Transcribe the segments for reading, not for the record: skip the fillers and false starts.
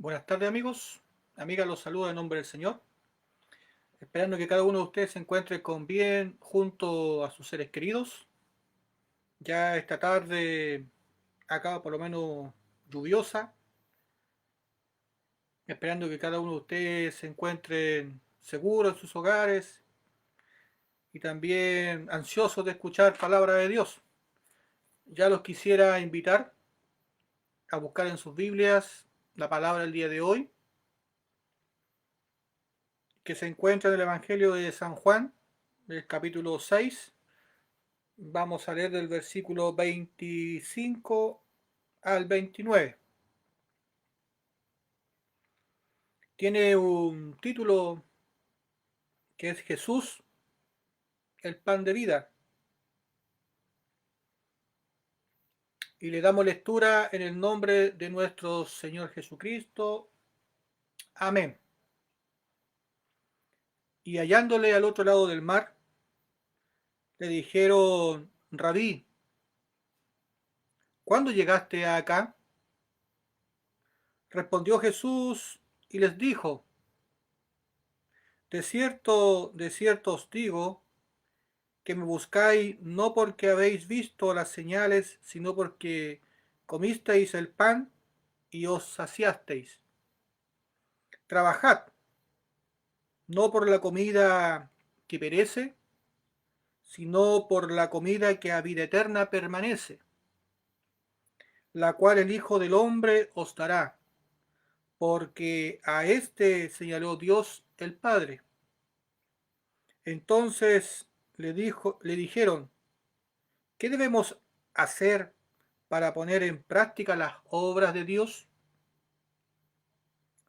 Buenas tardes amigos, amigas, los saludo en nombre del Señor, esperando que cada uno de ustedes se encuentre con bien junto a sus seres queridos. Ya esta tarde, acá por lo menos lluviosa, esperando que cada uno de ustedes se encuentren seguros en sus hogares y también ansiosos de escuchar palabra de Dios. Ya los quisiera invitar a buscar en sus Biblias la palabra del día de hoy, que se encuentra en el Evangelio de San Juan, del capítulo 6. Vamos a leer del versículo 25 al 29. Tiene un título que es Jesús, el pan de vida. Y le damos lectura en el nombre de nuestro Señor Jesucristo. Amén. Y hallándole al otro lado del mar, le dijeron: Rabí, ¿cuándo llegaste acá? Respondió Jesús y les dijo: de cierto os digo, que me buscáis no porque habéis visto las señales, sino porque comisteis el pan y os saciasteis. Trabajad, no por la comida que perece, sino por la comida que a vida eterna permanece, la cual el Hijo del Hombre os dará, porque a éste señaló Dios el Padre. Entonces le dijeron: ¿qué debemos hacer para poner en práctica las obras de Dios?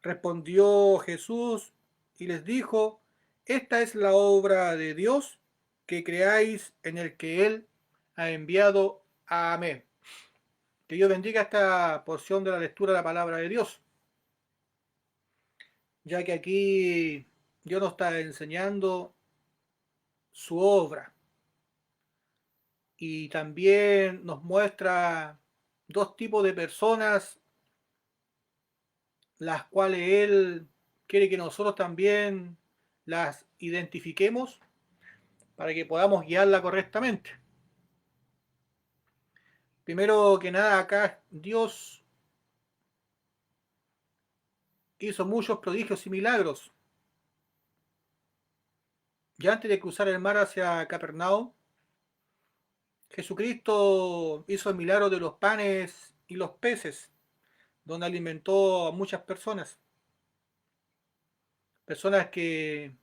Respondió Jesús y les dijo: esta es la obra de Dios, que creáis en el que Él ha enviado. Amén. Que Dios bendiga esta porción de la lectura de la palabra de Dios, ya que aquí Dios nos está enseñando su obra y también nos muestra dos tipos de personas, las cuales Él quiere que nosotros también las identifiquemos para que podamos guiarla correctamente. Primero que nada, acá Dios hizo muchos prodigios y milagros. Ya antes de cruzar el mar hacia Capernaum, Jesucristo hizo el milagro de los panes y los peces, donde alimentó a muchas personas. Personas que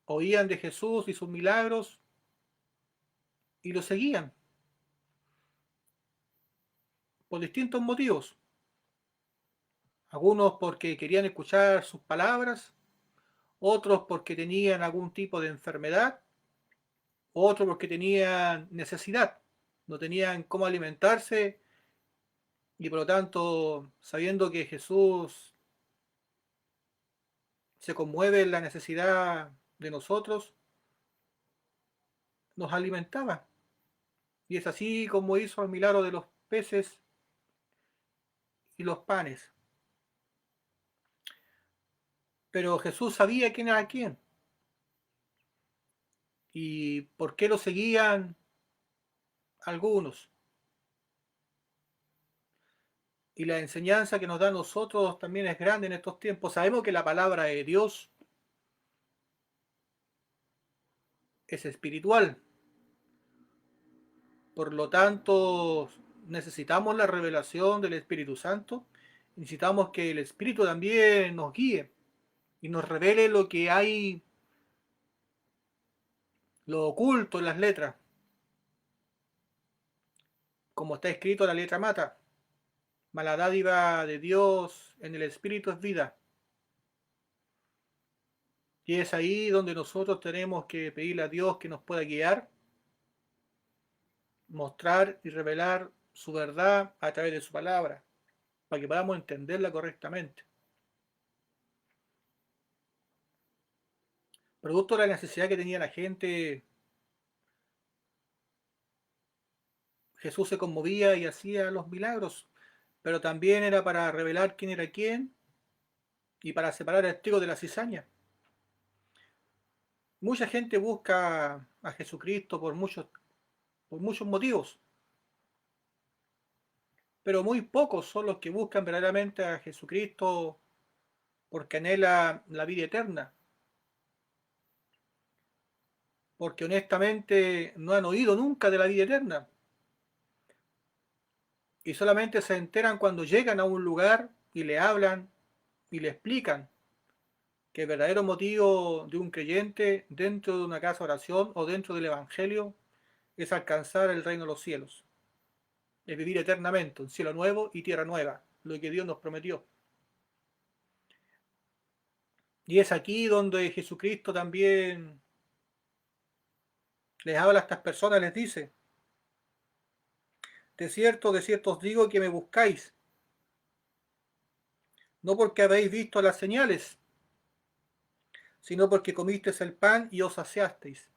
oían de Jesús y sus milagros y lo seguían por distintos motivos. Algunos porque querían escuchar sus palabras, otros porque tenían algún tipo de enfermedad, otros porque tenían necesidad, no tenían cómo alimentarse y por lo tanto, sabiendo que Jesús se conmueve en la necesidad de nosotros, nos alimentaba. Y es así como hizo el milagro de los peces y los panes. Pero Jesús sabía quién era quién y por qué lo seguían algunos. Y la enseñanza que nos da a nosotros también es grande en estos tiempos. Sabemos que la palabra de Dios es espiritual. Por lo tanto, necesitamos la revelación del Espíritu Santo. Necesitamos que el Espíritu también nos guíe y nos revele lo que hay, lo oculto en las letras. Como está escrito, la letra mata. Mas la dádiva de Dios en el Espíritu es vida. Y es ahí donde nosotros tenemos que pedirle a Dios que nos pueda guiar, mostrar y revelar su verdad a través de su palabra, para que podamos entenderla correctamente. Producto de la necesidad que tenía la gente, Jesús se conmovía y hacía los milagros, pero también era para revelar quién era quién y para separar el trigo de la cizaña. Mucha gente busca a Jesucristo por muchos motivos, pero muy pocos son los que buscan verdaderamente a Jesucristo porque anhela la vida eterna, porque honestamente no han oído nunca de la vida eterna y solamente se enteran cuando llegan a un lugar y le hablan y le explican que el verdadero motivo de un creyente dentro de una casa de oración o dentro del Evangelio es alcanzar el reino de los cielos, es vivir eternamente, un cielo nuevo y tierra nueva, lo que Dios nos prometió. Y es aquí donde Jesucristo también les habla a estas personas, les dice: de cierto os digo que me buscáis, no porque habéis visto las señales, sino porque comisteis el pan y os saciasteis.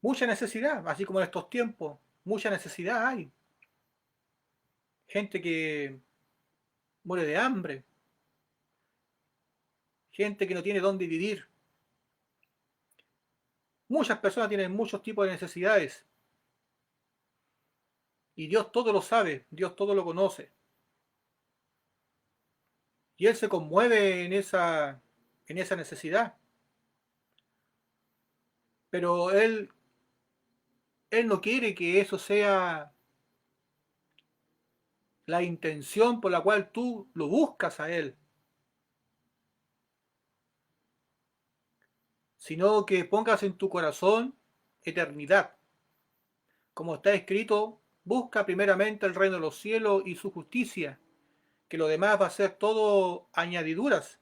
Mucha necesidad, así como en estos tiempos, mucha necesidad hay. Gente que muere de hambre, gente que no tiene dónde vivir. Muchas personas tienen muchos tipos de necesidades. Y Dios todo lo sabe, Dios todo lo conoce. Y Él se conmueve en esa necesidad. Pero Él no quiere que eso sea la intención por la cual tú lo buscas a Él, sino que pongas en tu corazón eternidad. Como está escrito, busca primeramente el reino de los cielos y su justicia, que lo demás va a ser todo añadiduras.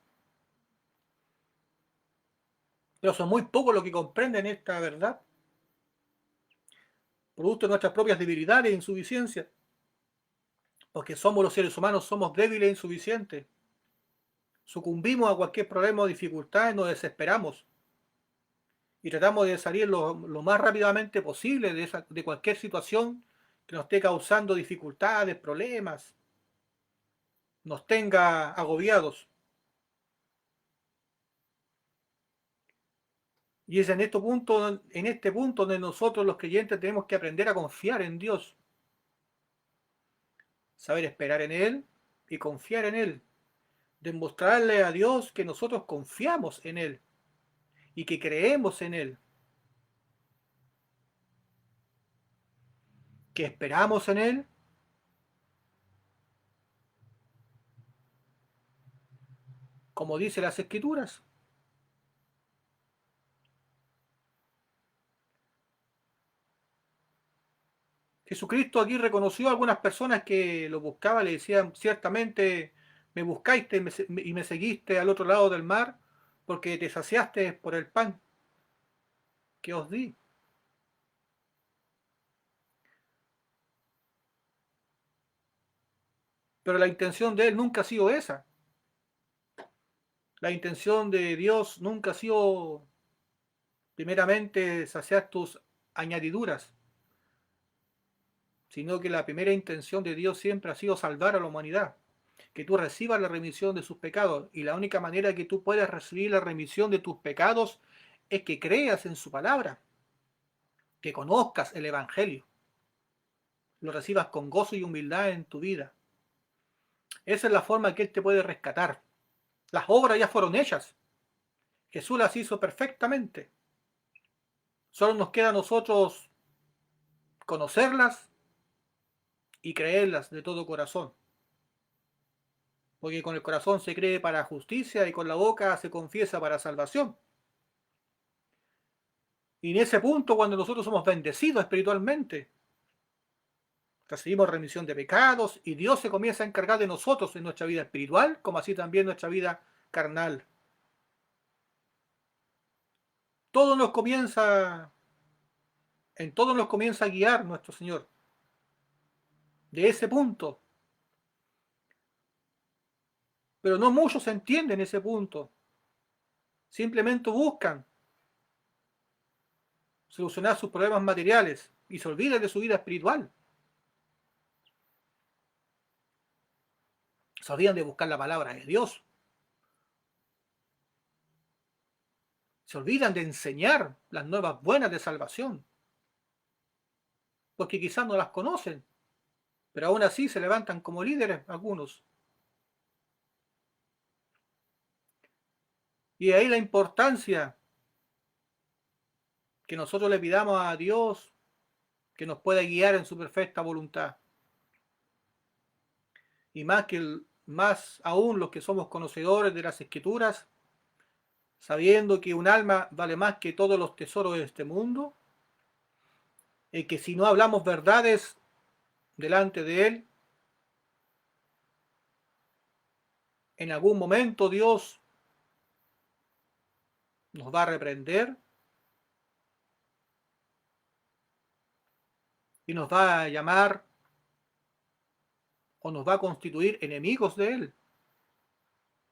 Pero son muy pocos los que comprenden esta verdad, producto de nuestras propias debilidades e insuficiencias, porque somos los seres humanos, somos débiles e insuficientes. Sucumbimos a cualquier problema o dificultad y nos desesperamos. Y tratamos de salir lo más rápidamente posible de cualquier situación que nos esté causando dificultades, problemas, nos tenga agobiados. Y es en este punto donde nosotros los creyentes tenemos que aprender a confiar en Dios, saber esperar en Él y confiar en Él, demostrarle a Dios que nosotros confiamos en Él y que creemos en Él, que esperamos en Él, como dice las Escrituras. Jesucristo aquí reconoció a algunas personas que lo buscaban, le decían: ciertamente me buscaste y me seguiste al otro lado del mar, porque te saciaste por el pan que os di. Pero la intención de Él nunca ha sido esa. La intención de Dios nunca ha sido primeramente saciar tus añadiduras, sino que la primera intención de Dios siempre ha sido salvar a la humanidad, que tú recibas la remisión de sus pecados, y la única manera que tú puedas recibir la remisión de tus pecados es que creas en su palabra, que conozcas el Evangelio, lo recibas con gozo y humildad en tu vida. Esa es la forma que Él te puede rescatar. Las obras ya fueron hechas, Jesús las hizo perfectamente, solo nos queda a nosotros conocerlas y creerlas de todo corazón, porque con el corazón se cree para justicia y con la boca se confiesa para salvación. Y en ese punto, cuando nosotros somos bendecidos espiritualmente, recibimos remisión de pecados y Dios se comienza a encargar de nosotros en nuestra vida espiritual, como así también nuestra vida carnal. Todo nos comienza, en todo nos comienza a guiar nuestro Señor. De ese punto. Pero no muchos entienden ese punto. Simplemente buscan solucionar sus problemas materiales y se olvidan de su vida espiritual. Se olvidan de buscar la palabra de Dios. Se olvidan de enseñar las nuevas buenas de salvación, porque quizás no las conocen, pero aún así se levantan como líderes algunos. Y de ahí la importancia que nosotros le pidamos a Dios que nos pueda guiar en su perfecta voluntad. Y más aún los que somos conocedores de las Escrituras, sabiendo que un alma vale más que todos los tesoros de este mundo, y que si no hablamos verdades delante de Él, en algún momento Dios nos va a reprender y nos va a llamar o nos va a constituir enemigos de Él.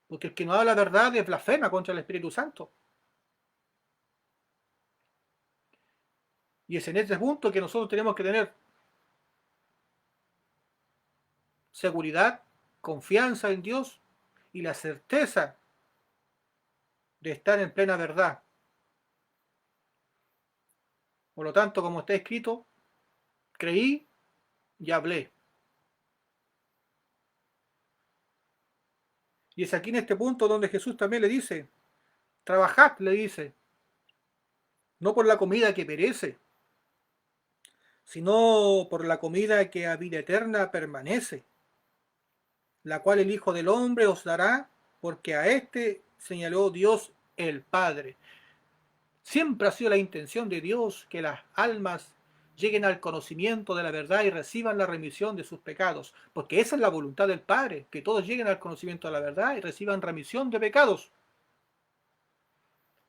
Porque el que no habla verdad es blasfema contra el Espíritu Santo. Y es en este punto que nosotros tenemos que tener seguridad, confianza en Dios y la certeza de estar en plena verdad. Por lo tanto, como está escrito, creí y hablé. Y es aquí en este punto donde Jesús también le dice, trabajad, le dice, no por la comida que perece, sino por la comida que a vida eterna permanece, la cual el Hijo del Hombre os dará, porque a éste señaló Dios el Padre. Siempre ha sido la intención de Dios que las almas lleguen al conocimiento de la verdad y reciban la remisión de sus pecados, porque esa es la voluntad del Padre, que todos lleguen al conocimiento de la verdad y reciban remisión de pecados,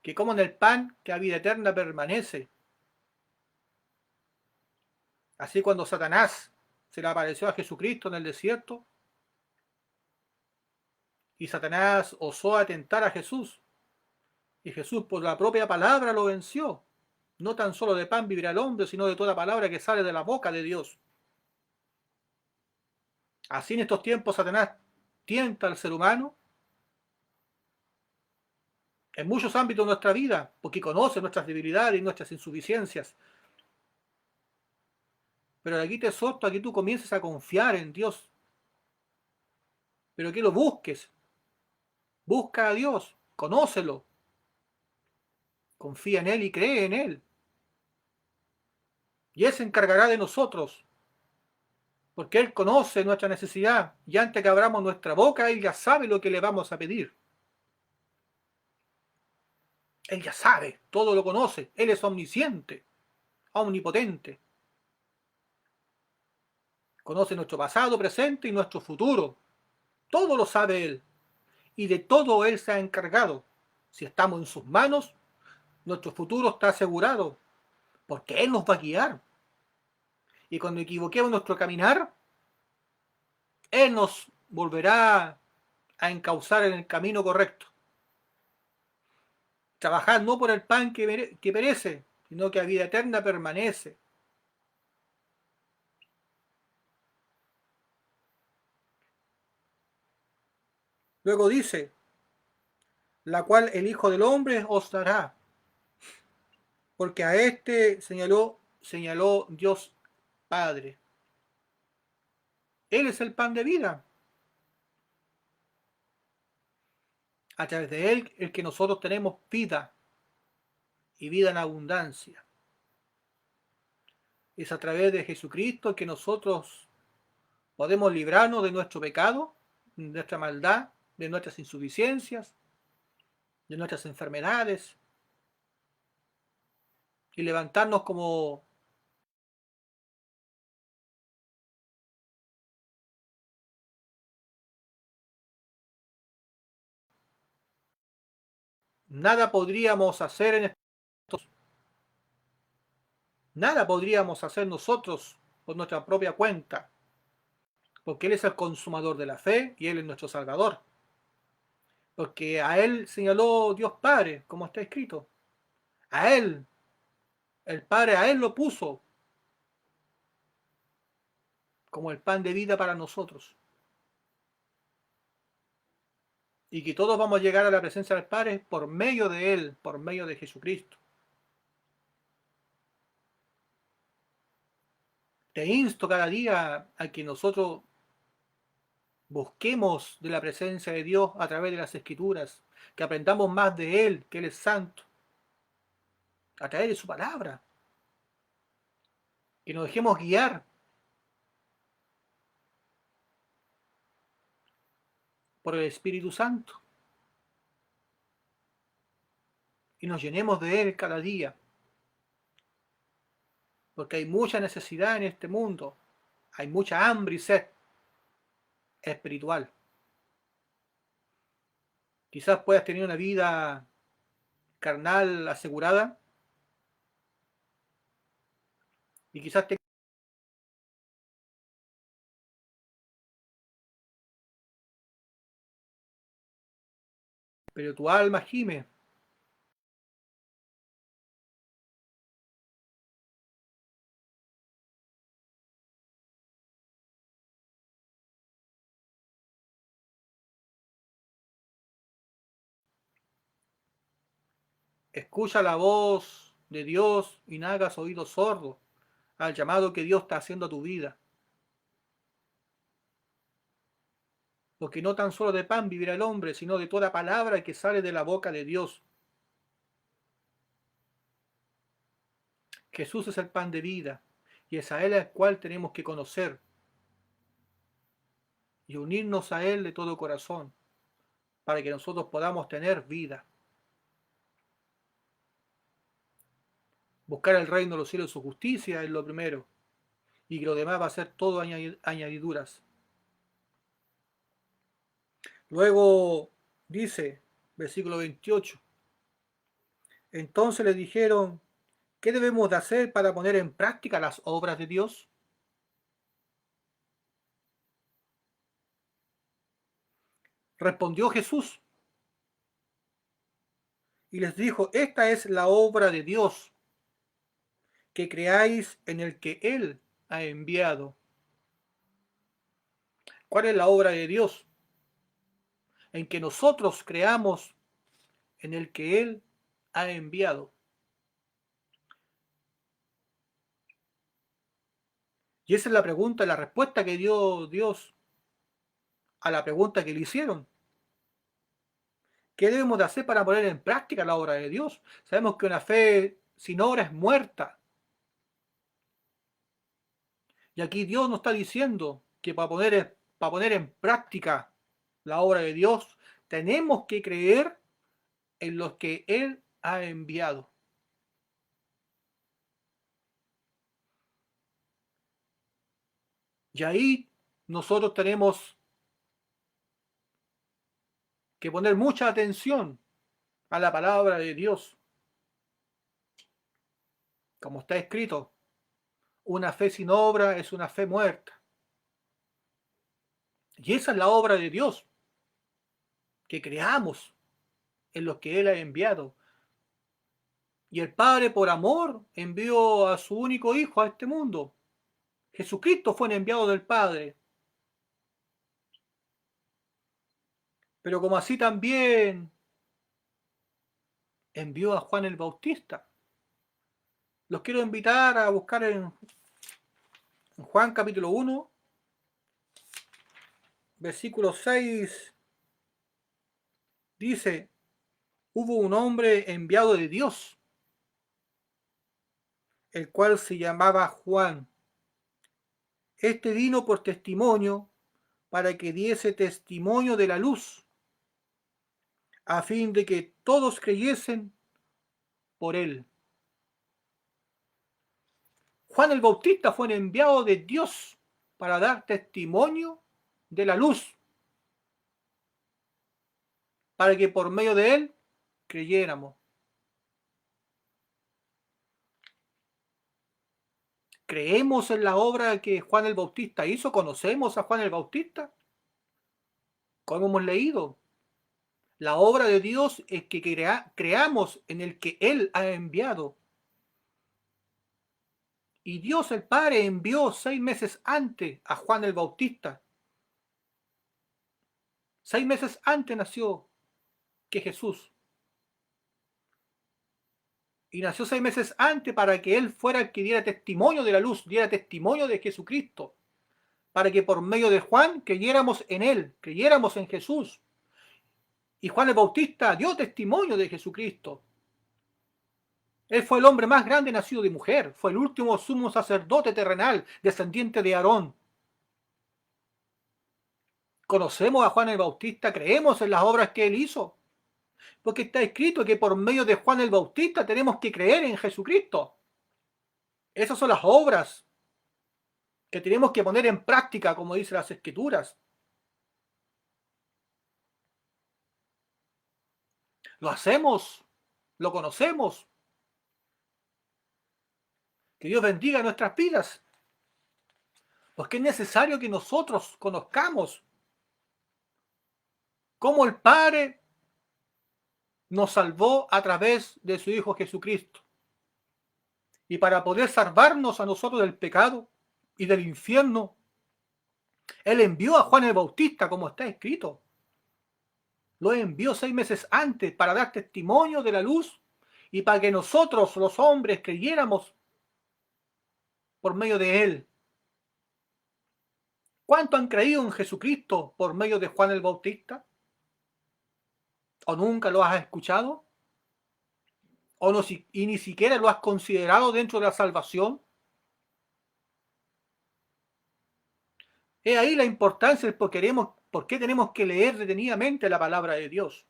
que coman el pan que a vida eterna permanece. Así cuando Satanás se le apareció a Jesucristo en el desierto y Satanás osó atentar a Jesús, y Jesús por la propia palabra lo venció. No tan solo de pan vivirá el hombre, sino de toda palabra que sale de la boca de Dios. Así en estos tiempos Satanás tienta al ser humano en muchos ámbitos de nuestra vida, porque conoce nuestras debilidades y nuestras insuficiencias. Pero de aquí te exhorto a que tú comiences a confiar en Dios, pero que lo busques. Busca a Dios, conócelo, confía en Él y cree en Él. Y Él se encargará de nosotros, porque Él conoce nuestra necesidad y antes que abramos nuestra boca, Él ya sabe lo que le vamos a pedir. Él ya sabe, todo lo conoce, Él es omnisciente, omnipotente. Conoce nuestro pasado, presente y nuestro futuro. Todo lo sabe Él. Y de todo Él se ha encargado. Si estamos en sus manos, nuestro futuro está asegurado, porque Él nos va a guiar. Y cuando equivoquemos nuestro caminar, Él nos volverá a encauzar en el camino correcto. Trabajad no por el pan que perece, sino que a vida eterna permanece. Luego dice, la cual el Hijo del Hombre os dará, porque a este señaló Dios Padre. Él es el pan de vida. A través de Él el que nosotros tenemos vida y vida en abundancia. Es a través de Jesucristo que nosotros podemos librarnos de nuestro pecado, de nuestra maldad, de nuestras insuficiencias, de nuestras enfermedades y levantarnos como nada podríamos hacer en estos, nada podríamos hacer nosotros por nuestra propia cuenta, porque Él es el consumador de la fe y Él es nuestro Salvador. Porque a Él señaló Dios Padre, como está escrito. A Él, el Padre, a Él lo puso como el pan de vida para nosotros. y que todos vamos a llegar a la presencia del Padre por medio de Él, por medio de Jesucristo. Te insto cada día a que nosotros busquemos de la presencia de Dios a través de las Escrituras, que aprendamos más de Él, que Él es santo, a través de su palabra, que nos dejemos guiar por el Espíritu Santo y nos llenemos de Él cada día, porque hay mucha necesidad en este mundo, hay mucha hambre y sed espiritual. Quizás puedas tener una vida carnal asegurada y quizás pero tu alma gime. Escucha la voz de Dios y no hagas oídos sordos al llamado que Dios está haciendo a tu vida. Porque no tan solo de pan vivirá el hombre, sino de toda palabra que sale de la boca de Dios. Jesús es el pan de vida y es a Él al cual tenemos que conocer y unirnos a Él de todo corazón para que nosotros podamos tener vida. Buscar el reino de los cielos y su justicia es lo primero y que lo demás va a ser todo añadiduras. Luego dice, versículo 28, entonces le dijeron, ¿qué debemos de hacer para poner en práctica las obras de Dios? Respondió Jesús y les dijo, esta es la obra de Dios, que creáis en el que Él ha enviado. ¿Cuál es la obra de Dios? En que nosotros creamos en el que Él ha enviado. Y esa es la pregunta, la respuesta que dio Dios a la pregunta que le hicieron. ¿Qué debemos de hacer para poner en práctica la obra de Dios? Sabemos que una fe sin obra es muerta. Y aquí Dios nos está diciendo que para poner en práctica la obra de Dios, tenemos que creer en los que Él ha enviado. Y ahí nosotros tenemos que poner mucha atención a la palabra de Dios. Como está escrito, una fe sin obra es una fe muerta. Y esa es la obra de Dios, que creamos en los que Él ha enviado. Y el Padre, por amor, envió a su único Hijo a este mundo. Jesucristo fue el enviado del Padre. Pero como así también envió a Juan el Bautista. Los quiero invitar a buscar en Juan capítulo 1, versículo 6. Dice, hubo un hombre enviado de Dios, el cual se llamaba Juan. Este vino por testimonio, para que diese testimonio de la luz, a fin de que todos creyesen por él. Juan el Bautista fue un enviado de Dios para dar testimonio de la luz, para que por medio de él creyéramos. ¿Creemos en la obra que Juan el Bautista hizo? ¿Conocemos a Juan el Bautista? Como hemos leído, la obra de Dios es que creamos en el que Él ha enviado. Y Dios el Padre envió 6 meses antes a Juan el Bautista 6 meses antes nació que Jesús. Y nació 6 meses antes para que Él fuera el que diera testimonio de la luz, diera testimonio de Jesucristo. Para que por medio de Juan creyéramos en Él, creyéramos en Jesús. Y Juan el Bautista dio testimonio de Jesucristo. Él fue el hombre más grande nacido de mujer. Fue el último sumo sacerdote terrenal, descendiente de Aarón. Conocemos a Juan el Bautista, creemos en las obras que él hizo. Porque está escrito que por medio de Juan el Bautista tenemos que creer en Jesucristo. Esas son las obras que tenemos que poner en práctica, como dicen las Escrituras. Lo hacemos, lo conocemos. Que Dios bendiga nuestras vidas. Porque es necesario que nosotros conozcamos cómo el Padre nos salvó a través de su Hijo Jesucristo. Y para poder salvarnos a nosotros del pecado y del infierno, Él envió a Juan el Bautista, como está escrito. Lo envió 6 meses antes para dar testimonio de la luz y para que nosotros, los hombres, creyéramos por medio de Él. ¿Cuánto han creído en Jesucristo por medio de Juan el Bautista? ¿O nunca lo has escuchado? ¿O no, y ni siquiera lo has considerado dentro de la salvación? Es ahí la importancia de por qué tenemos que leer detenidamente la palabra de Dios.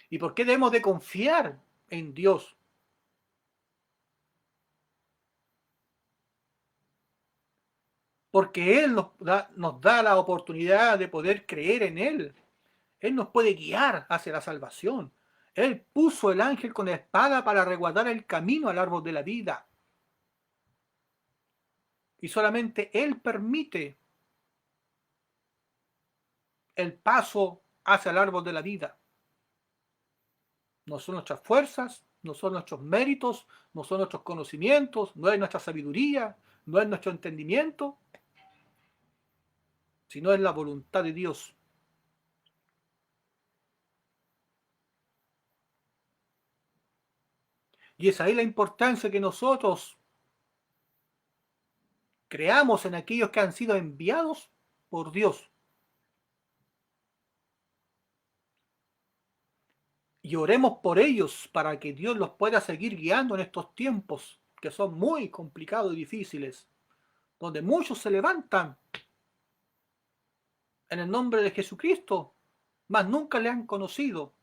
Y por qué debemos de confiar en Dios. Porque Él nos da la oportunidad de poder creer en Él. Él nos puede guiar hacia la salvación. Él puso el ángel con la espada para resguardar el camino al árbol de la vida. Y solamente Él permite el paso hacia el árbol de la vida. No son nuestras fuerzas, no son nuestros méritos, no son nuestros conocimientos, no es nuestra sabiduría, no es nuestro entendimiento, sino es la voluntad de Dios. Y es ahí la importancia que nosotros creamos en aquellos que han sido enviados por Dios. Y oremos por ellos para que Dios los pueda seguir guiando en estos tiempos que son muy complicados y difíciles, donde muchos se levantan en el nombre de Jesucristo, mas nunca le han conocido.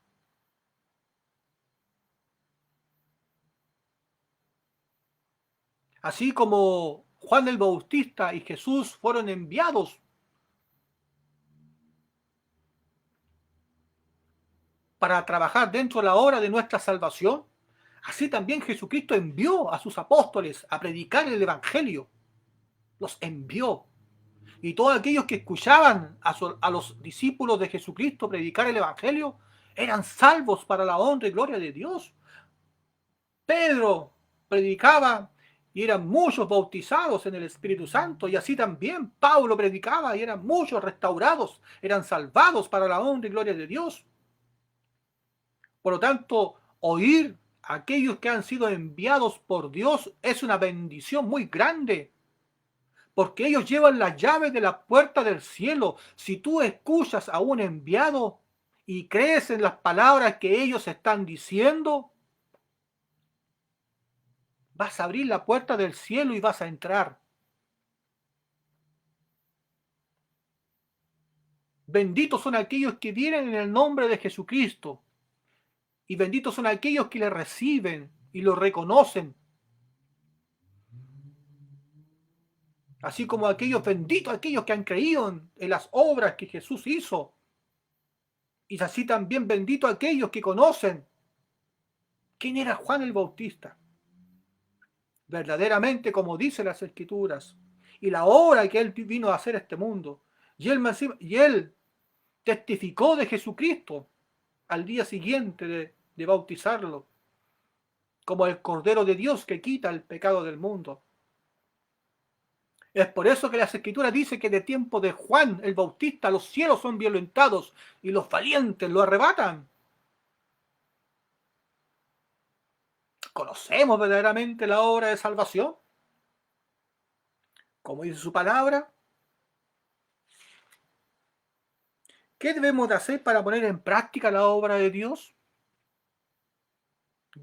Así como Juan el Bautista y Jesús fueron enviados para trabajar dentro de la obra de nuestra salvación, así también Jesucristo envió a sus apóstoles a predicar el Evangelio. Los envió. Y todos aquellos que escuchaban a los discípulos de Jesucristo predicar el Evangelio eran salvos para la honra y gloria de Dios. Pedro predicaba y eran muchos bautizados en el Espíritu Santo, y así también Pablo predicaba y eran muchos restaurados, eran salvados para la honra y gloria de Dios. Por lo tanto, oír a aquellos que han sido enviados por Dios es una bendición muy grande, porque ellos llevan las llaves de la puerta del cielo. Si tú escuchas a un enviado y crees en las palabras que ellos están diciendo, vas a abrir la puerta del cielo y vas a entrar. Benditos son aquellos que vienen en el nombre de Jesucristo, y benditos son aquellos que le reciben y lo reconocen. Así como benditos aquellos que han creído en las obras que Jesús hizo. Y así también benditos aquellos que conocen quién era Juan el Bautista. Verdaderamente, como dicen las Escrituras, y la obra que él vino a hacer a este mundo. Y él testificó de Jesucristo al día siguiente de bautizarlo, como el Cordero de Dios que quita el pecado del mundo. Es por eso que las Escrituras dicen que de tiempo de Juan el Bautista los cielos son violentados y los valientes lo arrebatan. ¿Conocemos verdaderamente la obra de salvación? Como dice su palabra, ¿qué debemos de hacer para poner en práctica la obra de Dios?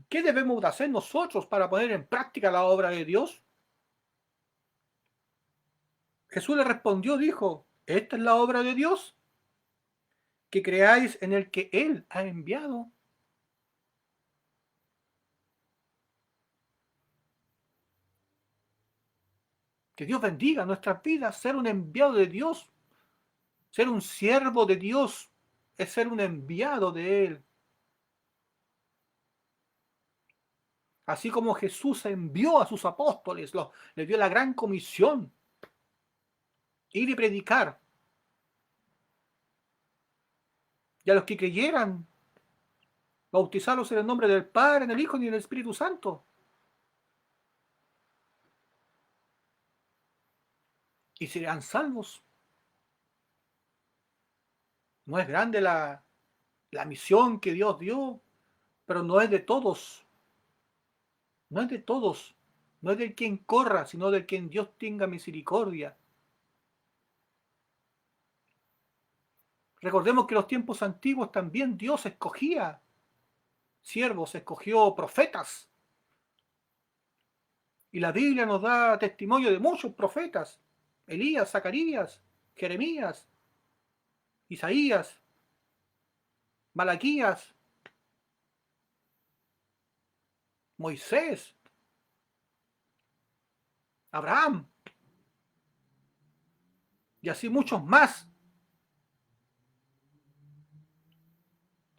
¿Qué debemos de hacer nosotros para poner en práctica la obra de Dios? Jesús le respondió, dijo, esta es la obra de Dios, que creáis en el que Él ha enviado. Que Dios bendiga nuestras vidas, ser un enviado de Dios, ser un siervo de Dios, es ser un enviado de Él. Así como Jesús envió a sus apóstoles, les dio la gran comisión, ir y predicar. Y a los que creyeran, bautizarlos en el nombre del Padre, del Hijo y del Espíritu Santo. Y serán salvos. No es grande la misión que Dios dio, pero no es de todos. No es de todos. No es del quien corra, sino del quien Dios tenga misericordia. Recordemos que en los tiempos antiguos también Dios escogía siervos, escogió profetas. Y la Biblia nos da testimonio de muchos profetas. Elías, Zacarías, Jeremías, Isaías, Malaquías, Moisés, Abraham, y así muchos más.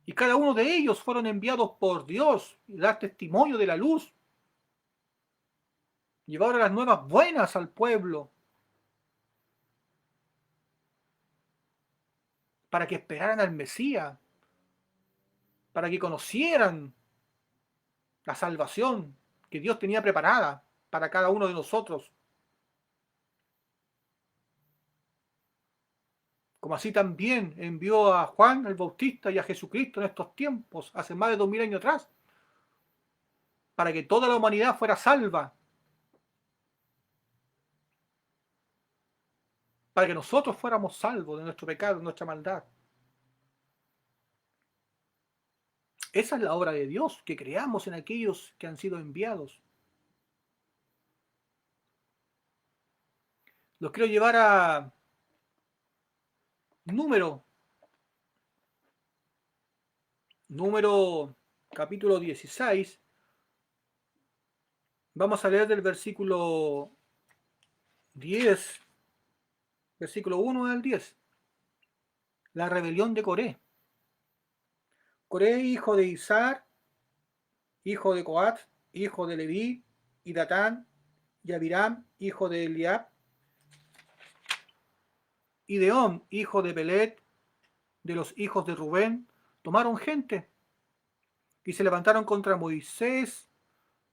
Y cada uno de ellos fueron enviados por Dios y dar testimonio de la luz. Llevar las nuevas buenas al pueblo para que esperaran al Mesías, para que conocieran la salvación que Dios tenía preparada para cada uno de nosotros. Como así también envió a Juan el Bautista y a Jesucristo en estos tiempos, hace más de 2000 años atrás, para que toda la humanidad fuera salva, para que nosotros fuéramos salvos de nuestro pecado, de nuestra maldad. Esa es la obra de Dios, que creamos en aquellos que han sido enviados. Los quiero llevar a número capítulo 16. Vamos a leer del versículo 10, versículo 1 al 10. La rebelión de Coré. Coré, hijo de Izar, hijo de Coat, hijo de Leví, y Datán, y Abiram, hijo de Eliab, y Deón, hijo de Pelet, de los hijos de Rubén, tomaron gente y se levantaron contra Moisés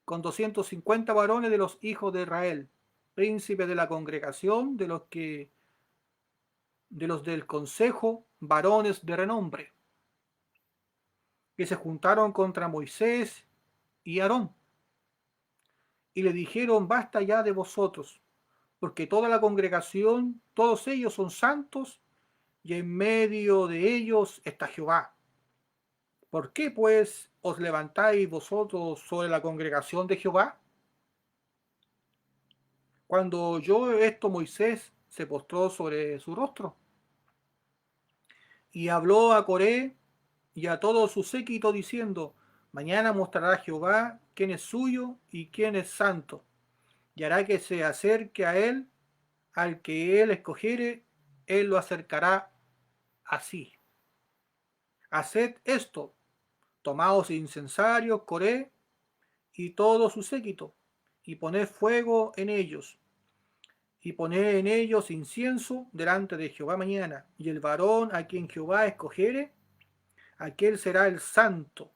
con 250 varones de los hijos de Israel, príncipes de la congregación, de los del consejo, varones de renombre, que se juntaron contra Moisés y Aarón, y le dijeron: basta ya de vosotros, porque toda la congregación, todos ellos son santos, y en medio de ellos está Jehová. ¿Por qué pues os levantáis vosotros sobre la congregación de Jehová? Cuando oyó esto, Moisés se postró sobre su rostro y habló a Coré y a todo su séquito diciendo: mañana mostrará Jehová quién es suyo y quién es santo, y hará que se acerque a él, al que él escogiere, él lo acercará así. Haced esto: tomaos incensarios, Coré y todo su séquito, y poned fuego en ellos, y poned en ellos incienso delante de Jehová mañana, y el varón a quien Jehová escogiere, aquel será el santo.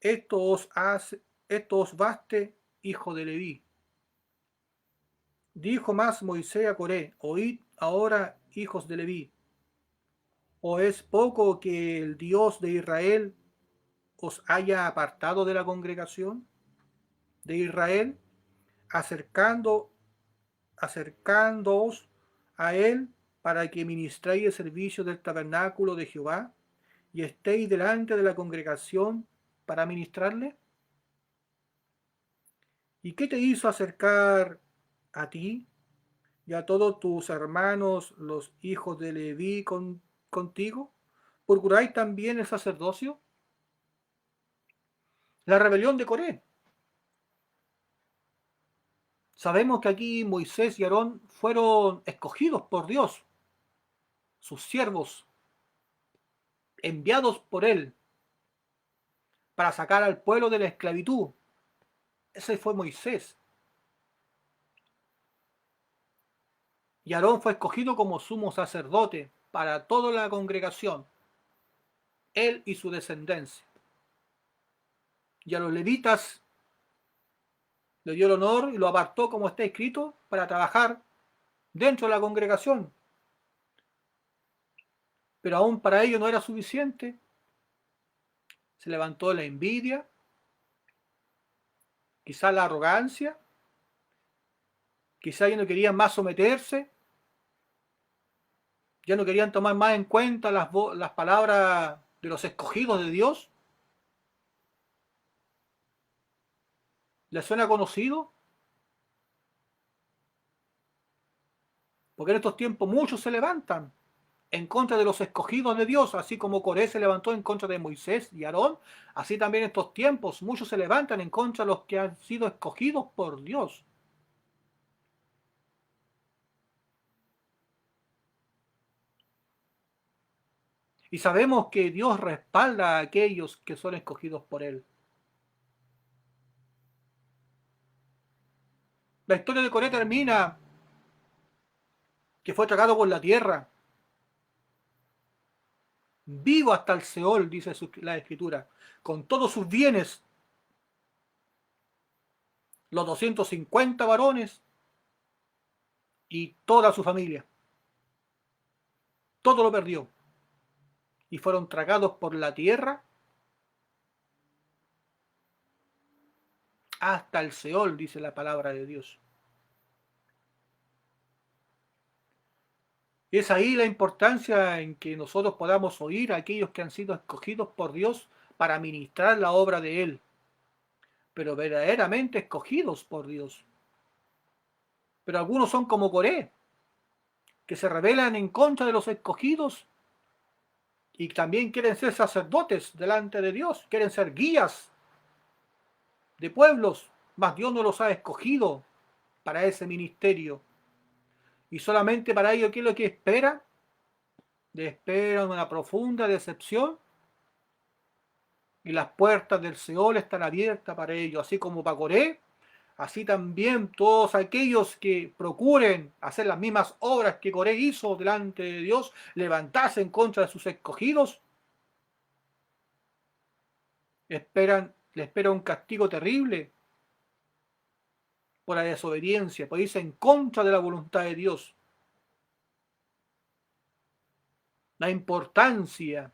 Esto os baste, hijo de Leví. Dijo más Moisés a Coré: oíd ahora, hijos de Leví, ¿o es poco que el Dios de Israel os haya apartado de la congregación de Israel, acercando, acercándoos a él para que ministréis el servicio del tabernáculo de Jehová y estéis delante de la congregación para ministrarle? ¿Y qué te hizo acercar a ti y a todos tus hermanos, los hijos de Leví, contigo? ¿Procuráis también el sacerdocio? La rebelión de Coré. Sabemos que aquí Moisés y Aarón fueron escogidos por Dios, sus siervos, enviados por él para sacar al pueblo de la esclavitud. Ese fue Moisés. Y Aarón fue escogido como sumo sacerdote para toda la congregación, él y su descendencia. Y a los levitas le dio el honor y lo apartó, como está escrito, para trabajar dentro de la congregación. Pero aún para ello no era suficiente. Se levantó la envidia, quizá la arrogancia, quizá ya no querían más someterse, ya no querían tomar más en cuenta las palabras de los escogidos de Dios. ¿Les suena conocido? Porque en estos tiempos muchos se levantan en contra de los escogidos de Dios, así como Coré se levantó en contra de Moisés y Aarón, así también en estos tiempos muchos se levantan en contra de los que han sido escogidos por Dios. Y sabemos que Dios respalda a aquellos que son escogidos por Él. La historia de Coré termina que fue tragado por la tierra, vivo hasta el Seol, dice la Escritura, con todos sus bienes, los 250 varones y toda su familia. Todo lo perdió. Y fueron tragados por la tierra hasta el Seol, dice la palabra de Dios. Es ahí la importancia en que nosotros podamos oír a aquellos que han sido escogidos por Dios para ministrar la obra de Él, pero verdaderamente escogidos por Dios. Pero algunos son como Coré, que se rebelan en contra de los escogidos y también quieren ser sacerdotes delante de Dios, quieren ser guías de pueblos, mas Dios no los ha escogido para ese ministerio. Y solamente para ello, ¿qué es lo que espera? Le espera una profunda decepción y las puertas del Seol están abiertas para ellos, así como para Coré, así también todos aquellos que procuren hacer las mismas obras que Coré hizo delante de Dios, levantarse en contra de sus escogidos, le espera un castigo terrible por la desobediencia, por irse en contra de la voluntad de Dios. La importancia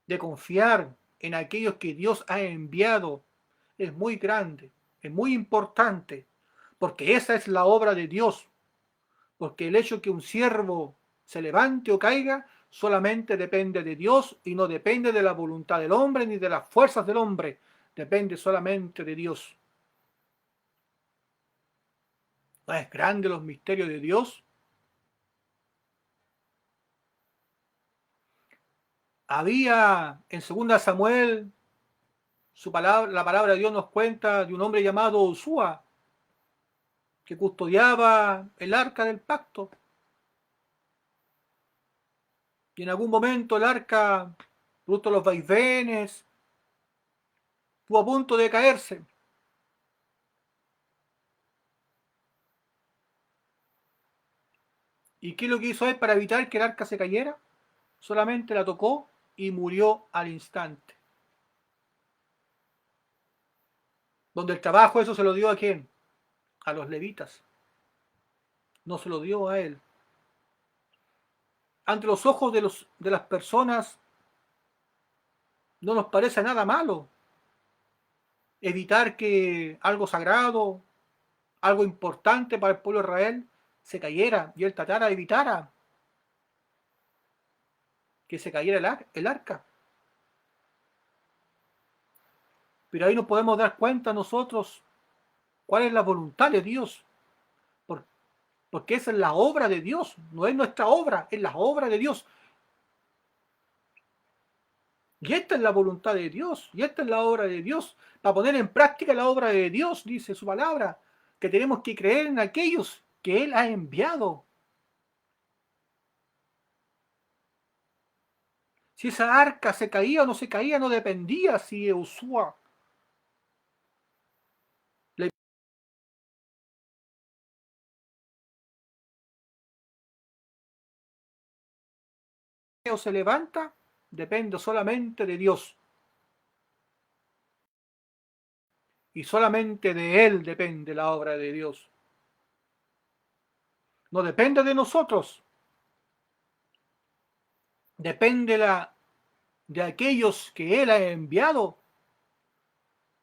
de confiar en aquellos que Dios ha enviado es muy grande, es muy importante, porque esa es la obra de Dios, porque el hecho que un siervo se levante o caiga solamente depende de Dios y no depende de la voluntad del hombre ni de las fuerzas del hombre, depende solamente de Dios. ¿No es grande los misterios de Dios? Había en 2 Samuel, la palabra de Dios nos cuenta de un hombre llamado Usúa, que custodiaba el arca del pacto. Y en algún momento el arca, producto de los vaivenes, estuvo a punto de caerse. ¿Y qué es lo que hizo él para evitar que el arca se cayera? Solamente la tocó y murió al instante. Donde el trabajo eso se lo dio ¿a quién? A los levitas. no se lo dio a él. Ante los ojos de las personas no nos parece nada malo evitar que algo sagrado, algo importante para el pueblo de Israel se cayera, y él tratara de evitar que se cayera el arca. Pero ahí nos podemos dar cuenta nosotros cuál es la voluntad de Dios, porque esa es la obra de Dios, no es nuestra obra, es la obra de Dios. Y esta es la voluntad de Dios, y esta es la obra de Dios, para poner en práctica la obra de Dios, dice su palabra, que tenemos que creer en aquellos que Él ha enviado. Si esa arca se caía o no se caía, no dependía si Josué o se levanta, depende solamente de Dios. Y solamente de Él depende la obra de Dios. No depende de nosotros. Depende de aquellos que Él ha enviado.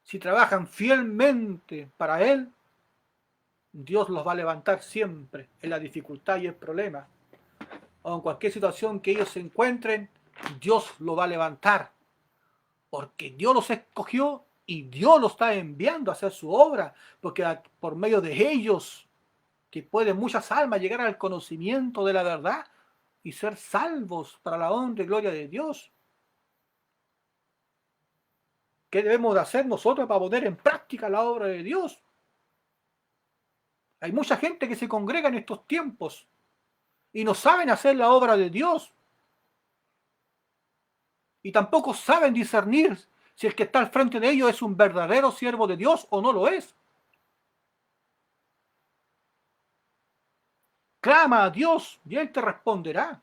Si trabajan fielmente para Él, Dios los va a levantar siempre en la dificultad y el problema. O en cualquier situación que ellos se encuentren, Dios los va a levantar. Porque Dios los escogió y Dios los está enviando a hacer su obra. Porque por medio de ellos, que pueden muchas almas llegar al conocimiento de la verdad y ser salvos para la honra y gloria de Dios. ¿Qué debemos de hacer nosotros para poner en práctica la obra de Dios? Hay mucha gente que se congrega en estos tiempos y no saben hacer la obra de Dios. Y tampoco saben discernir si el que está al frente de ellos es un verdadero siervo de Dios o no lo es. Clama a Dios y Él te responderá.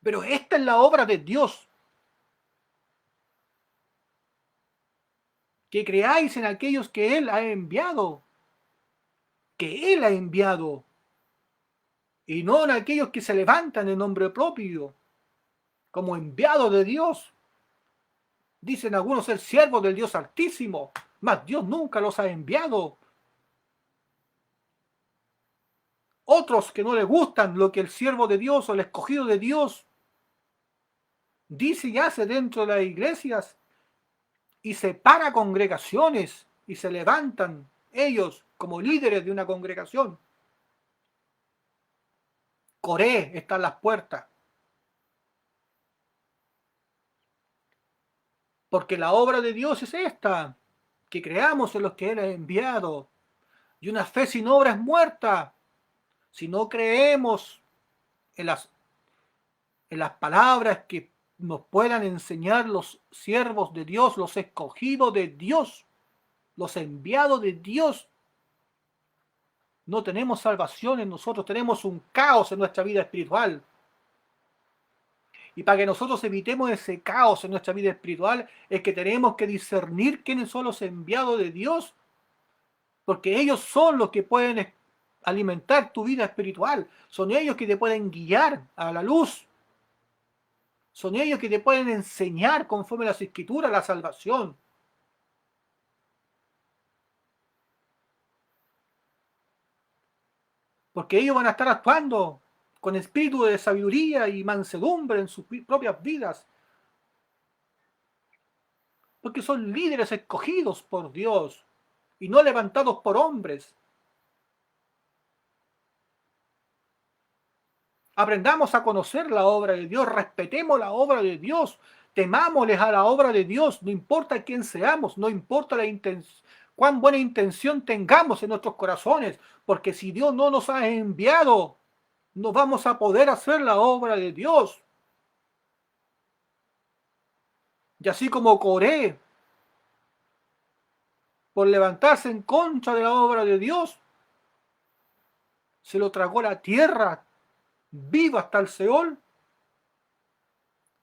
Pero esta es la obra de Dios. Que creáis en aquellos que Él ha enviado. Que Él ha enviado. Y no en aquellos que se levantan en nombre propio, como enviados de Dios. Dicen algunos ser siervos del Dios Altísimo, mas Dios nunca los ha enviado. Otros que no les gustan lo que el siervo de Dios o el escogido de Dios dice y hace dentro de las iglesias y separa congregaciones y se levantan ellos como líderes de una congregación. Coré está en las puertas. Porque la obra de Dios es esta, que creamos en los que Él ha enviado. Y una fe sin obra es muerta. Si no creemos en las palabras que nos puedan enseñar los siervos de Dios, los escogidos de Dios, los enviados de Dios, no tenemos salvación en nosotros, tenemos un caos en nuestra vida espiritual. Y para que nosotros evitemos ese caos en nuestra vida espiritual, es que tenemos que discernir quiénes son los enviados de Dios, porque ellos son los que pueden alimentar tu vida espiritual, son ellos que te pueden guiar a la luz, son ellos que te pueden enseñar conforme a las Escrituras la salvación. Porque ellos van a estar actuando con espíritu de sabiduría y mansedumbre en sus propias vidas. Porque son líderes escogidos por Dios y no levantados por hombres. Aprendamos a conocer la obra de Dios, respetemos la obra de Dios, temámosles a la obra de Dios, no importa quién seamos, no importa cuán buena intención tengamos en nuestros corazones, porque si Dios no nos ha enviado, no vamos a poder hacer la obra de Dios. Y así como Coré, por levantarse en contra de la obra de Dios, se lo tragó la tierra vivo hasta el Seol,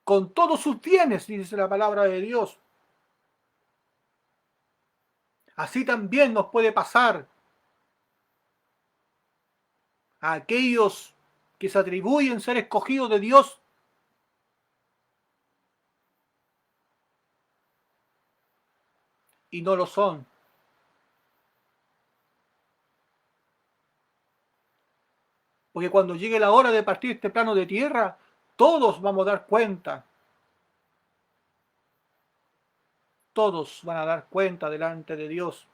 con todos sus bienes, dice la palabra de Dios. Así también nos puede pasar a aquellos que se atribuyen ser escogidos de Dios y no lo son. Porque cuando llegue la hora de partir este plano de tierra, todos vamos a dar cuenta. Todos van a dar cuenta delante de Dios.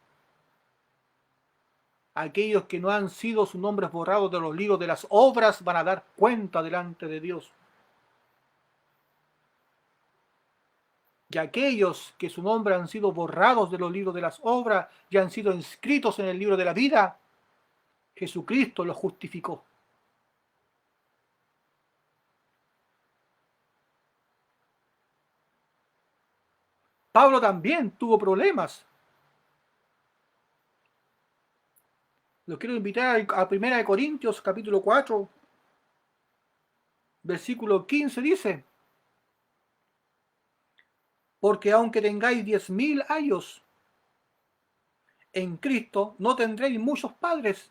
Aquellos que no han sido sus nombres borrados de los libros de las obras van a dar cuenta delante de Dios. Y aquellos que su nombre han sido borrados de los libros de las obras y han sido inscritos en el libro de la vida, Jesucristo los justificó. Pablo también tuvo problemas. Los quiero invitar a 1 Corintios capítulo 4, versículo 15 dice: porque aunque tengáis 10.000 años en Cristo, no tendréis muchos padres,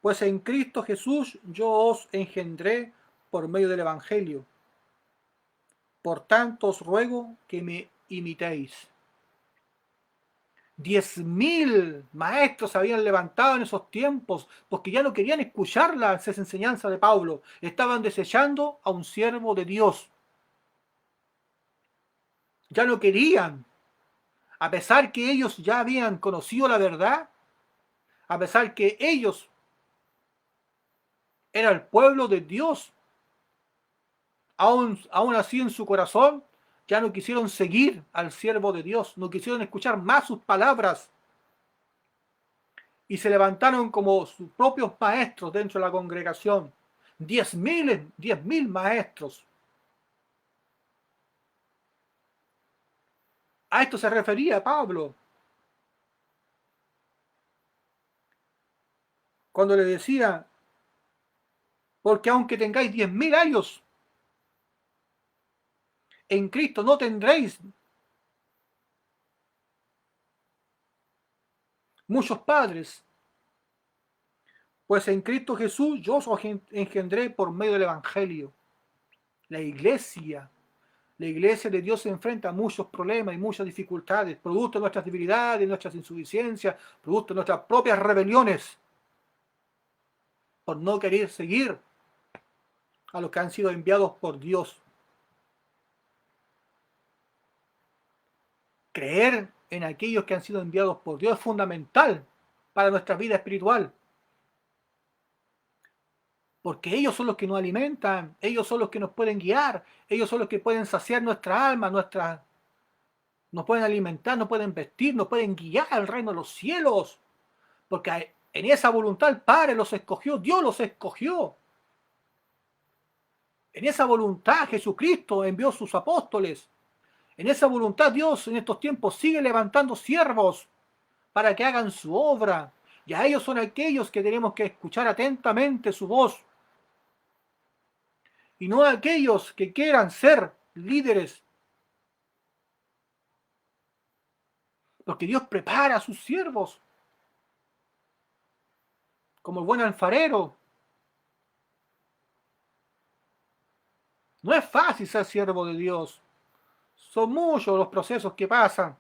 pues en Cristo Jesús yo os engendré por medio del Evangelio. Por tanto os ruego que me imitéis. 10.000 maestros se habían levantado en esos tiempos porque ya no querían escuchar las enseñanzas de Pablo. Estaban desechando a un siervo de Dios. Ya no querían, a pesar que ellos ya habían conocido la verdad, a pesar que ellos eran el pueblo de Dios, aún así en su corazón ya no quisieron seguir al siervo de Dios, no quisieron escuchar más sus palabras y se levantaron como sus propios maestros dentro de la congregación. 10.000 maestros. A esto se refería Pablo cuando le decía: porque aunque tengáis 10.000 años en Cristo, no tendréis muchos padres, pues en Cristo Jesús yo os engendré por medio del Evangelio. La iglesia de Dios se enfrenta a muchos problemas y muchas dificultades, producto de nuestras debilidades, nuestras insuficiencias, producto de nuestras propias rebeliones, por no querer seguir a los que han sido enviados por Dios. Creer en aquellos que han sido enviados por Dios es fundamental para nuestra vida espiritual, porque ellos son los que nos alimentan, ellos son los que nos pueden guiar, ellos son los que pueden saciar nuestra alma, nos pueden alimentar, nos pueden vestir, nos pueden guiar al reino de los cielos, porque en esa voluntad el Padre los escogió, Dios los escogió. En esa voluntad Jesucristo envió sus apóstoles. En esa voluntad Dios en estos tiempos sigue levantando siervos para que hagan su obra. Y a ellos son aquellos que tenemos que escuchar atentamente su voz. Y no a aquellos que quieran ser líderes. Porque Dios prepara a sus siervos. Como el buen alfarero. No es fácil ser siervo de Dios. Son muchos los procesos que pasan.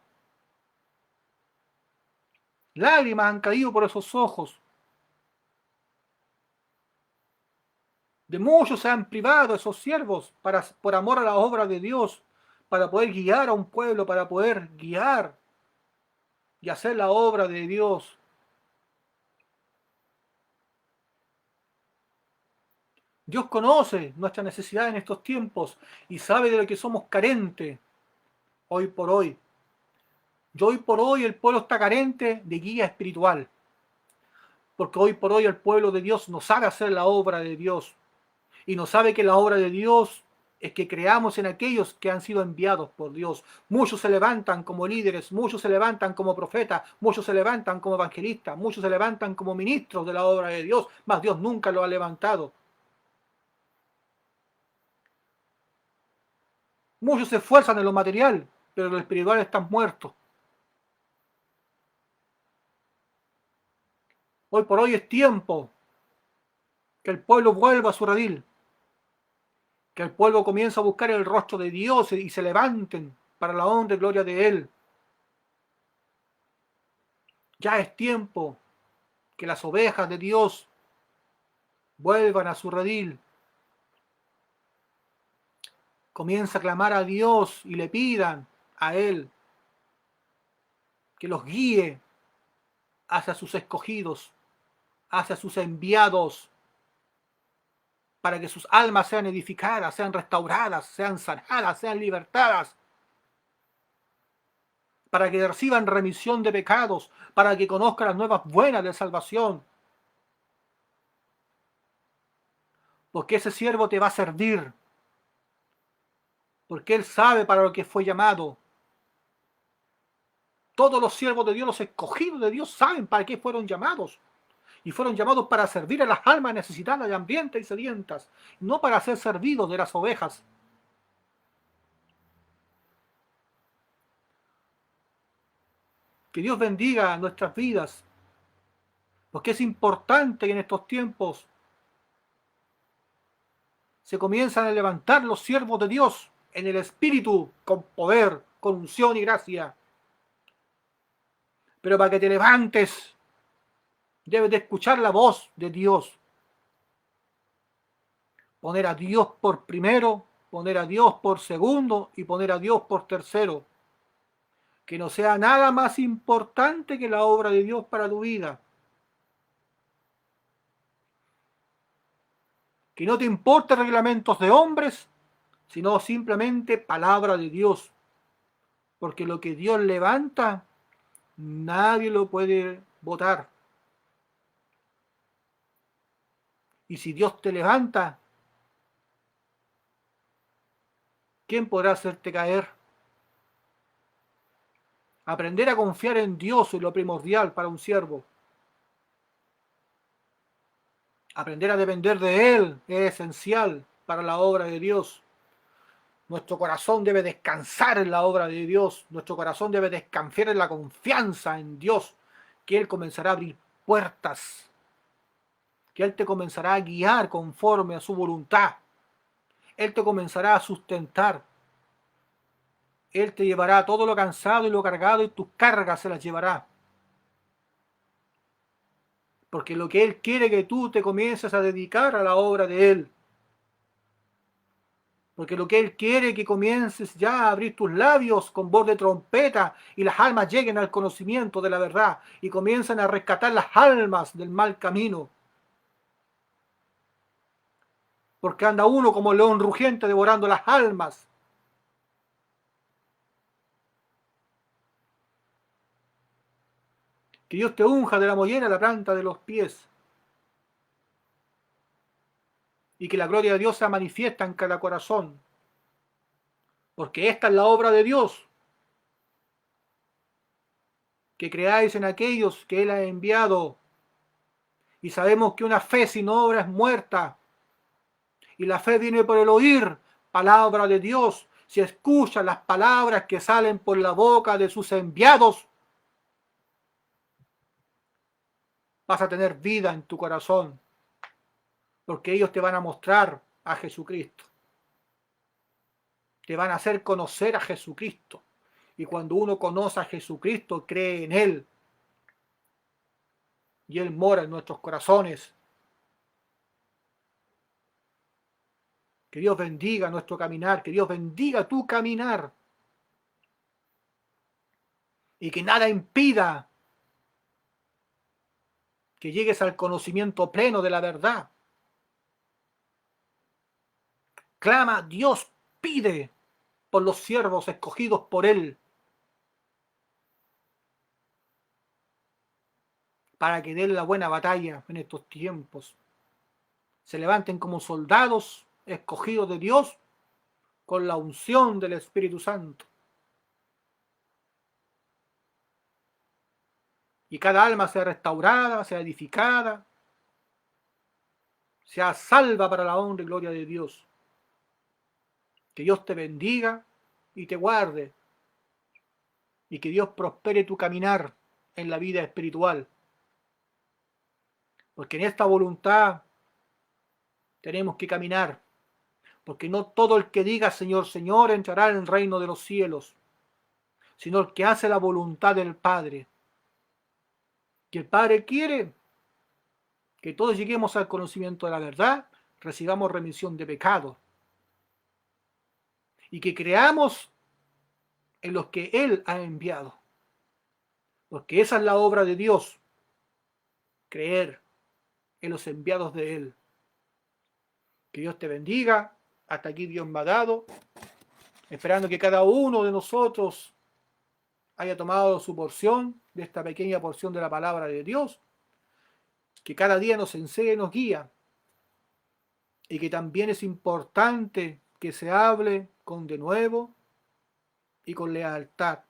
Lágrimas han caído por esos ojos. De muchos se han privado esos siervos por amor a la obra de Dios, para poder guiar a un pueblo, para poder guiar y hacer la obra de Dios. Dios conoce nuestra necesidad en estos tiempos y sabe de lo que somos carentes hoy por hoy. Y hoy por hoy el pueblo está carente de guía espiritual, porque hoy por hoy el pueblo de Dios no sabe hacer la obra de Dios y no sabe que la obra de Dios es que creamos en aquellos que han sido enviados por Dios. Muchos se levantan como líderes, muchos se levantan como profetas, muchos se levantan como evangelistas, muchos se levantan como ministros de la obra de Dios, mas Dios nunca lo ha levantado. Muchos se esfuerzan en lo material, pero en lo espiritual están muertos. Hoy por hoy es tiempo que el pueblo vuelva a su redil, que el pueblo comience a buscar el rostro de Dios y se levanten para la honra y gloria de Él. Ya es tiempo que las ovejas de Dios vuelvan a su redil. Comienza a clamar a Dios y le pidan a Él que los guíe hacia sus escogidos, hacia sus enviados, para que sus almas sean edificadas, sean restauradas, sean sanadas, sean libertadas, para que reciban remisión de pecados, para que conozcan las nuevas buenas de salvación. Porque ese siervo te va a servir, porque él sabe para lo que fue llamado. Todos los siervos de Dios, los escogidos de Dios, saben para qué fueron llamados. Y fueron llamados para servir a las almas necesitadas, hambrientas y sedientas, no para ser servidos de las ovejas. Que Dios bendiga nuestras vidas, porque es importante que en estos tiempos se comienzan a levantar los siervos de Dios en el Espíritu, con poder, con unción y gracia. Pero para que te levantes, debes de escuchar la voz de Dios. Poner a Dios por primero, poner a Dios por segundo y poner a Dios por tercero. Que no sea nada más importante que la obra de Dios para tu vida. Que no te importen reglamentos de hombres, sino simplemente palabra de Dios. Porque lo que Dios levanta, nadie lo puede botar. Y si Dios te levanta, ¿quién podrá hacerte caer? Aprender a confiar en Dios es lo primordial para un siervo. Aprender a depender de Él es esencial para la obra de Dios. Nuestro corazón debe descansar en la obra de Dios. Nuestro corazón debe descansar en la confianza en Dios, que Él comenzará a abrir puertas, que Él te comenzará a guiar conforme a su voluntad. Él te comenzará a sustentar. Él te llevará todo lo cansado y lo cargado y tus cargas se las llevará. Porque lo que Él quiere que tú te comiences a dedicar a la obra de Él. Porque lo que Él quiere es que comiences ya a abrir tus labios con voz de trompeta y las almas lleguen al conocimiento de la verdad y comiencen a rescatar las almas del mal camino. Porque anda uno como león rugiente devorando las almas. Que Dios te unja de la mollera a la planta de los pies. Y que la gloria de Dios se manifiesta en cada corazón. Porque esta es la obra de Dios. Que creáis en aquellos que Él ha enviado. Y sabemos que una fe sin obra es muerta. Y la fe viene por el oír palabra de Dios. Si escuchas las palabras que salen por la boca de sus enviados, vas a tener vida en tu corazón. Porque ellos te van a mostrar a Jesucristo. Te van a hacer conocer a Jesucristo. Y cuando uno conoce a Jesucristo, cree en Él. Y Él mora en nuestros corazones. Que Dios bendiga nuestro caminar. Que Dios bendiga tu caminar. Y que nada impida que llegues al conocimiento pleno de la verdad. Clama, Dios pide por los siervos escogidos por Él, para que den la buena batalla en estos tiempos. Se levanten como soldados escogidos de Dios con la unción del Espíritu Santo. Y cada alma sea restaurada, sea edificada, sea salva para la honra y gloria de Dios. Que Dios te bendiga y te guarde. Y que Dios prospere tu caminar en la vida espiritual. porque en esta voluntad tenemos que caminar, porque no todo el que diga Señor, Señor entrará en el reino de los cielos, sino el que hace la voluntad del Padre. Que el Padre quiere que todos lleguemos al conocimiento de la verdad, recibamos remisión de pecados y que creamos en los que Él ha enviado, porque esa es la obra de Dios, creer en los enviados de Él. Que Dios te bendiga. Hasta aquí Dios me ha dado, esperando que cada uno de nosotros haya tomado su porción de esta pequeña porción de la palabra de Dios, que cada día nos enseñe y nos guía, y que también es importante que se hable con denuedo y con lealtad,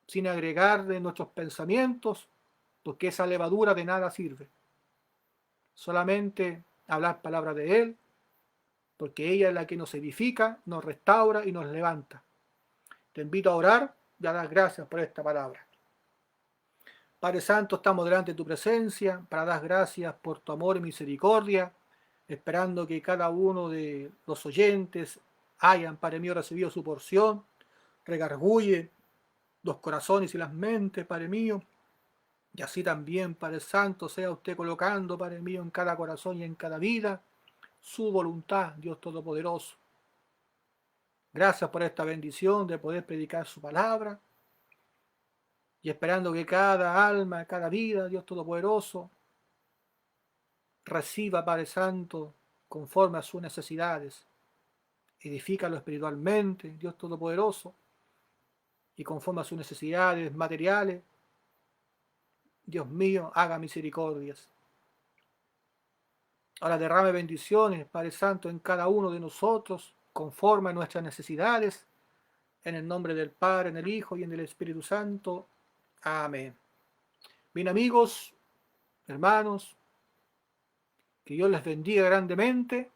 sin agregar de nuestros pensamientos, porque esa levadura de nada sirve. Solamente hablar palabra de Él, porque ella es la que nos edifica, nos restaura y nos levanta. Te invito a orar y a dar gracias por esta palabra. Padre Santo, estamos delante de tu presencia para dar gracias por tu amor y misericordia, esperando que cada uno de los oyentes hayan, Padre mío, recibido su porción. Regargulle los corazones y las mentes, Padre mío, y así también, Padre Santo, sea usted colocando, Padre mío, en cada corazón y en cada vida su voluntad, Dios Todopoderoso. Gracias por esta bendición de poder predicar su palabra y esperando que cada alma, cada vida, Dios Todopoderoso, reciba, Padre Santo, conforme a sus necesidades. Edifícalo espiritualmente, Dios Todopoderoso, y conforme a sus necesidades materiales, Dios mío, haga misericordias. Ahora derrame bendiciones, Padre Santo, en cada uno de nosotros, conforme a nuestras necesidades, en el nombre del Padre, en el Hijo y en el Espíritu Santo. Amén. Bien, amigos, hermanos, que Dios les bendiga grandemente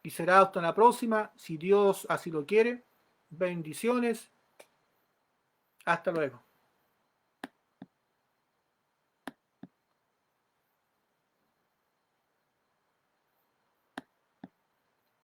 y será hasta la próxima, si Dios así lo quiere. Bendiciones. Hasta luego.